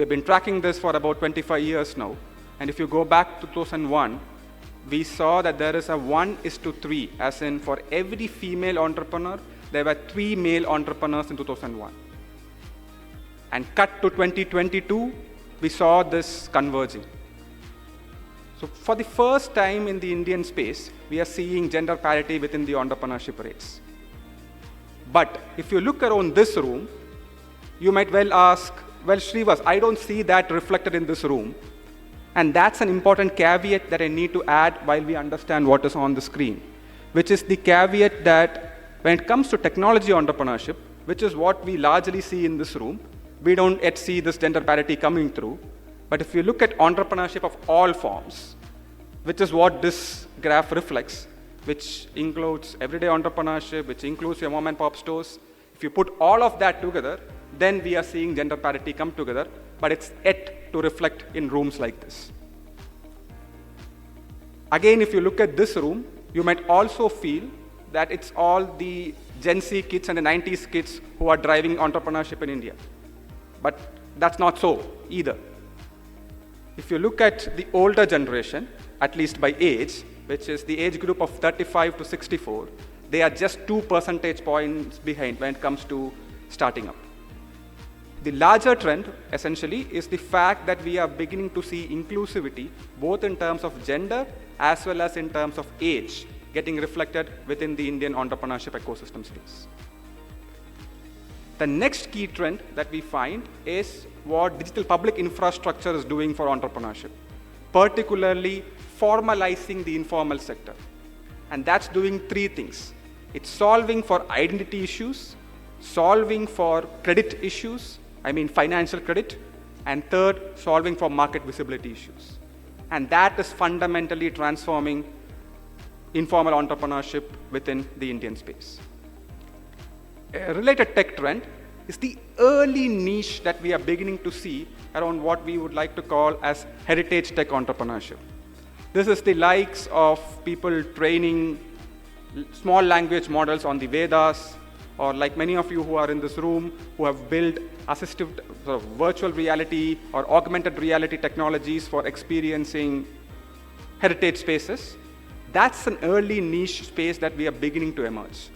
We've been tracking this for about 25 years now. And if you go back to 2001, we saw that there is a 1:3, as in for every female entrepreneur, there were 3 male entrepreneurs in 2001. And cut to 2022, we saw this converging. So for the first time in the Indian space, we are seeing gender parity within the entrepreneurship rates. But if you look around this room, you might well ask, well, Shrivas, I don't see that reflected in this room. And that's an important caveat that I need to add while we understand what is on the screen, which is the caveat that when it comes to technology entrepreneurship, which is what we largely see in this room, we don't yet see this gender parity coming through. But if you look at entrepreneurship of all forms, which is what this graph reflects, which includes everyday entrepreneurship, which includes your mom and pop stores, if you put all of that together, then we are seeing gender parity come together, but it's yet to reflect in rooms like this. Again, if you look at this room, you might also feel that it's all the Gen Z kids and the 90s kids who are driving entrepreneurship in India. But that's not so either. If you look at the older generation, at least by age, which is the age group of 35 to 64, they are just 2 percentage points behind when it comes to starting up. The larger trend, essentially, is the fact that we are beginning to see inclusivity, both in terms of gender as well as in terms of age, getting reflected within the Indian entrepreneurship ecosystem space. The next key trend that we find is what digital public infrastructure is doing for entrepreneurship, particularly formalizing the informal sector. And that's doing 3 things. It's solving for identity issues, solving for credit issues, financial credit, and third, solving for market visibility issues. And that is fundamentally transforming informal entrepreneurship within the Indian space. A related tech trend is the early niche that we are beginning to see around what we would like to call as heritage tech entrepreneurship. This is the likes of people training small language models on the Vedas, or like many of you who are in this room who have built assistive virtual reality or augmented reality technologies for experiencing heritage spaces. That's an early niche space that we are beginning to emerge.